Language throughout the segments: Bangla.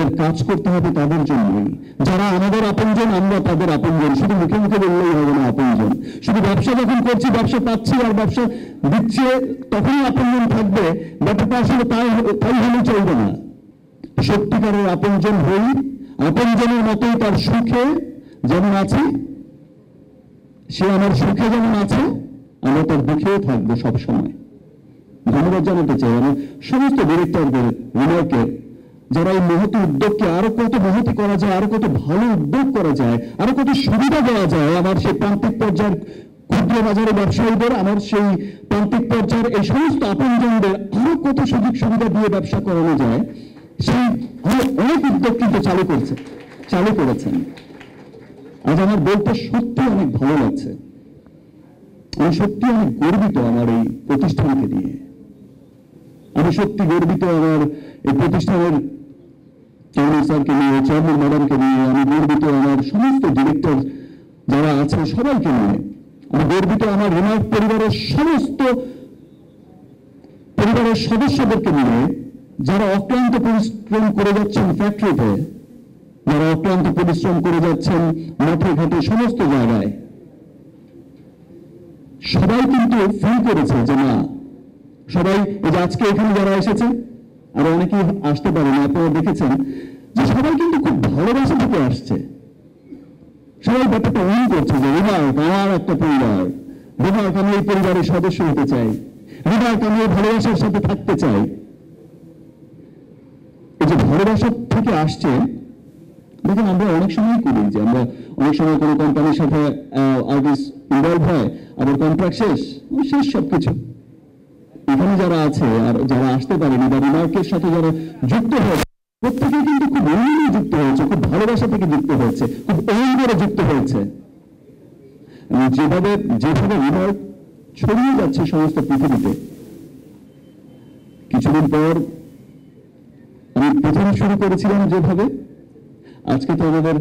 আমাদের কাজ করতে হবে তাদের জন্যই, যারা আমাদের আপনজন আমরা তাদের আপনজন। শুধু মুখে মুখে বললেই হবে না আপনজন। শুধু ব্যবসা যখন করছি, ব্যবসা পাচ্ছি আর ব্যবসা দিচ্ছে, তখনই আপনজন থাকবে, ব্যাপারটা আসলে তাই হলে চলবে না। সত্যিকারের আপনজন হই, আপনজনের মতোই তার সুখে যেমন আছি, সে আমার সুখে যেমন আছে, আমরা তার দুঃখেও থাকবো সবসময়। ধন্যবাদ জানাতে চাই আমি সমস্ত ডিরেক্টরদের, রিমার্কে, যারা এই মহতি উদ্যোগকে আরো কত মহতি করা যায়, আরো কত ভালো উদ্যোগ করা যায়, আরো কত সুবিধা দেওয়া যায় আমার সেই প্রান্তিক পর্যায়ের ক্ষুদ্র বাজারে ব্যবসায়ীদের, আমার সেই প্রান্তিক পর্যায়ের এই সমস্ত আপনজনদের আরো কত সুযোগ সুবিধা দিয়ে ব্যবসা করানো যায়, সেই অনেক উদ্যোগ কিন্তু চালু করেছেন। আজ আমার বলতে সত্যি অনেক ভালো লাগছে, আমি সত্যি অনেক গর্বিত আমার এই প্রতিষ্ঠানকে নিয়ে। আমি সত্যি গর্বিত আমার এই প্রতিষ্ঠানের চেয়ারম্যান স্যারকে নিয়ে, চেয়ারম্যান ম্যাডামকে নিয়ে। আমি গর্বিত আমার সমস্ত ডিরেক্টর যারা আছে সবাইকে নিয়ে। আমি গর্বিত আমার রিমার্ক পরিবারের সমস্ত পরিবারের সদস্যদেরকে নিয়ে, যারা অক্লান্ত পরিশ্রম করে যাচ্ছেন ফ্যাক্টরিতে, যারা অক্লান্ত পরিশ্রম করে যাচ্ছেন মাঠে ঘাটে সমস্ত জায়গায়। সবাই কিন্তু ফিল করেছে যে না, সবাই এই যে আজকে এখানে যারা এসেছে, আরো অনেকেই আসতে পারেনি, আপনারা দেখেছেন যে সবাই কিন্তু খুব ভালোবাসা থেকে আসছে। সবাই ব্যাপারটা মনে করছে যে রিমার্ক আমার একটা পরিবার, রিমার্ক আমি এই পরিবারের সদস্য হতে চাই, রিমার্ক আমি এই ভালোবাসার সাথে থাকতে চাই। এই যে ভালোবাসা থেকে আসছে, দেখেন আমরা অনেক সময় করি যে আমরা অনেক সময় কোনো কোম্পানির সাথে আর্টিস্ট ইনভলভ হয়, আবার কন্ট্রাক্ট শেষ সবকিছু। এখানে যারা আছে আর যারা আসতে পারেনি বা রিমার্কের সাথে যারা যুক্ত হয়েছে, প্রত্যেকে কিন্তু খুব অন্যভাবে যুক্ত হয়েছে, খুব ভালোবাসা থেকে যুক্ত হয়েছে, খুব অঙ্গরে যুক্ত হয়েছে। যেভাবে রিমার্ক ছড়িয়ে যাচ্ছে সমস্ত পৃথিবীতে, কিছুদিন পর আমি প্রথম শুরু করেছিলাম যেভাবে, আজকে তো আমাদের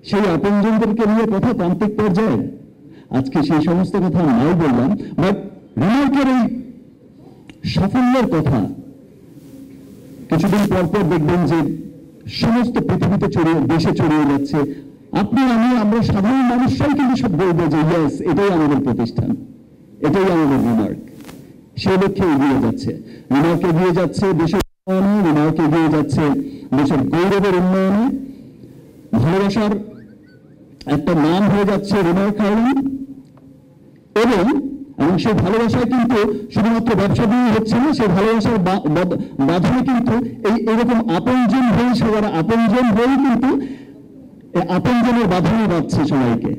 সেই আপনজনদেরকে নিয়ে কথা প্রান্তিক পর্যায়ে, আজকে সেই সমস্ত কথা নাই বললাম, বাট রিমার্কের এই সাফল্যের কথা কিছুদিন পর দেখবেন যে সমস্ত পৃথিবীতে দেশে ছড়িয়ে যাচ্ছে। আপনি আমরা সাধারণ মানুষরাই কিন্তু সব বলবো যে ইয়েস, এটাই আমাদের প্রতিষ্ঠান, এটাই আমাদের রিমার্ক। সেই লক্ষ্যে এগিয়ে যাচ্ছে রিমার্ক, এগিয়ে যাচ্ছে দেশের উন্নয়নে, রিমার্ক এগিয়ে যাচ্ছে দেশের গৌরবের উন্নয়নে। ভালোবাসার একটা নাম হয়ে যাচ্ছে রিমার্ক আইল্যান্ড, এবং সেই ভালোবাসায় কিন্তু শুধুমাত্র ব্যবসা দিয়ে হচ্ছে না, সেই ভালোবাসার বাঁধনে কিন্তু এইরকম আপনজন হয়ে, সবার আপনজন হয়ে কিন্তু আপনজনের বাঁধনে বাঁধছে সবাইকে।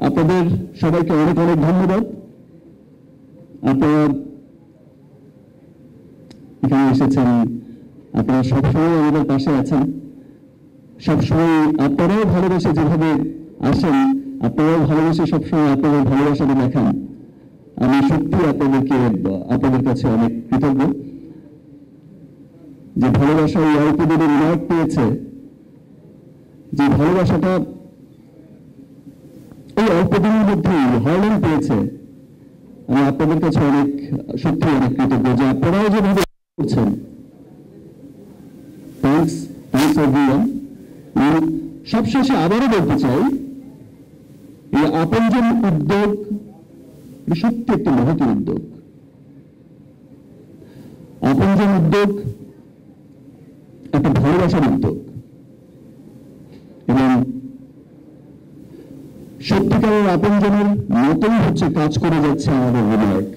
আপনাদের সবাইকে অনেক অনেক ধন্যবাদ। আপনারা এখানে এসেছেন, আপনারা সবসময় আমাদের পাশে আছেন, সবসময় আপনারাও ভালোবেসে যেভাবে আসেন, আপনারাও ভালোবেসে সবসময় আপনাদের ভালোবাসাটা দেখান। আমি সত্যি আপনাদের কাছে অনেক কৃতজ্ঞ যে ভালোবাসা এই অল্প দিনের রিমার্ক পেয়েছে, যে ভালোবাসাটা এই অল্প দিনের মধ্যেই হারল্যান্ড পেয়েছে। আমি আপনাদের কাছে সত্যি অনেক কৃতজ্ঞ যে আপনারাও যেভাবে করছেন। Thanks everyone. সবশেষে আবারও বলতে চাই, এই আপনজন উদ্যোগ সত্যি একটি মহৎ উদ্যোগ। আপনজন উদ্যোগ একটা ভালোবাসার উদ্যোগ, এবং সত্যিকারের আপনজনের মতোই কাজ করে যাচ্ছে আমাদের রিমার্ক,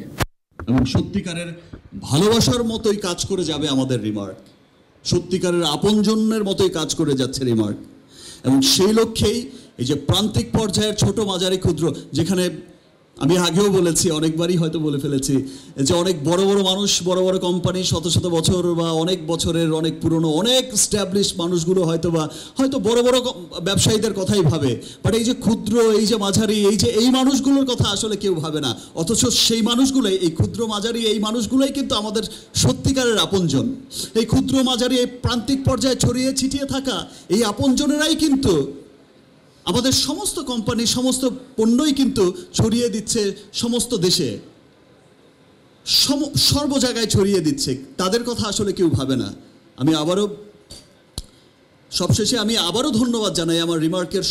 এবং সত্যিকারের ভালোবাসার মতোই কাজ করে যাবে আমাদের রিমার্ক, সত্যিকারের আপনজনের মতোই কাজ করে যাচ্ছে রিমার্ক। এবং সেই লক্ষ্যেই এই যে প্রান্তিক পর্যায়ের ছোট মাঝারি ক্ষুদ্র, যেখানে আমি আগেও বলেছি, অনেকবারই হয়তো বলে ফেলেছি যে অনেক বড় বড় মানুষ, বড় বড় কোম্পানি, শত শত বছর বা অনেক বছরের অনেক পুরনো অনেক স্ট্যাবলিশ মানুষগুলো হয়তো বড় বড় ব্যবসায়ীদের কথাই ভাবে, বাট এই যে ক্ষুদ্র, এই যে মাঝারি, এই মানুষগুলোর কথা আসলে কেউ ভাবে না। অথচ সেই মানুষগুলোই, এই ক্ষুদ্র মাঝারি এই মানুষগুলোই কিন্তু আমাদের সত্যিকারের আপনজন। এই ক্ষুদ্র মাঝারি এই প্রান্তিক পর্যায়ে ছড়িয়ে ছিটিয়ে থাকা এই আপনজনেরাই কিন্তু আমাদের সমস্ত কোম্পানি, সমস্ত পণ্যই কিন্তু ছড়িয়ে দিচ্ছে সমস্ত দেশে, সর্ব জায়গায় ছড়িয়ে দিচ্ছে। তাদের কথা আসলে কেউ ভাবে না। আমি আবারও সবশেষে ধন্যবাদ জানাই আমার রিমার্কের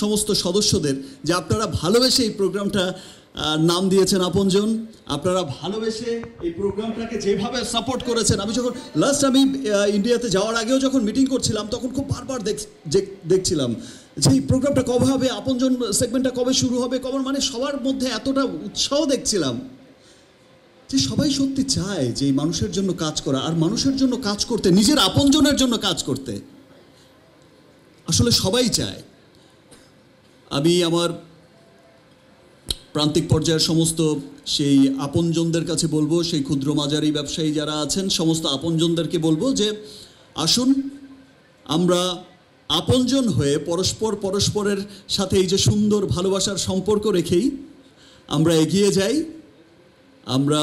সমস্ত সদস্যদের যে আপনারা ভালোবেসে এই প্রোগ্রামটা নাম দিয়েছেন আপনজন। আপনারা ভালোবেসে এই প্রোগ্রামটাকে যেভাবে সাপোর্ট করেছেন, আমি যখন আমি ইন্ডিয়াতে যাওয়ার আগেও যখন মিটিং করছিলাম তখন খুব বারবার দেখছিলাম যে এই প্রোগ্রামটা কবে হবে, আপনজন সেগমেন্টটা কবে শুরু হবে, কবে, মানে সবার মধ্যে এতটা উৎসাহ দেখছিলাম যে সবাই সত্যি চায় যে এই মানুষের জন্য কাজ করা, আর মানুষের জন্য কাজ করতে, নিজের আপনজনের জন্য কাজ করতে আসলে সবাই চায়। আমি আমার প্রান্তিক পর্যায়ের সমস্ত সেই আপনজনদের কাছে বলবো, সেই ক্ষুদ্র মাঝারি ব্যবসায়ী যারা আছেন সমস্ত আপনজনদেরকে বলবো যে আসুন আমরা আপনজন হয়ে পরস্পরের সাথে এই যে সুন্দর ভালোবাসার সম্পর্ক রেখেই আমরা এগিয়ে যাই। আমরা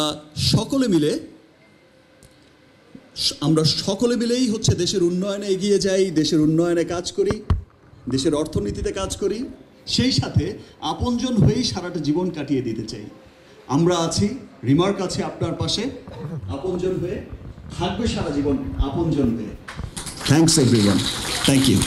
সকলে মিলেই হচ্ছে দেশের উন্নয়নে এগিয়ে যাই, দেশের উন্নয়নে কাজ করি, দেশের অর্থনীতিতে কাজ করি, সেই সাথে আপনজন হয়েই সারাটা জীবন কাটিয়ে দিতে চাই। আমরা আছি, রিমার্ক আছে আপনার পাশে, আপনজন হয়ে থাকবে সারা জীবন আপনজন হয়ে। Thanks everyone, thank you.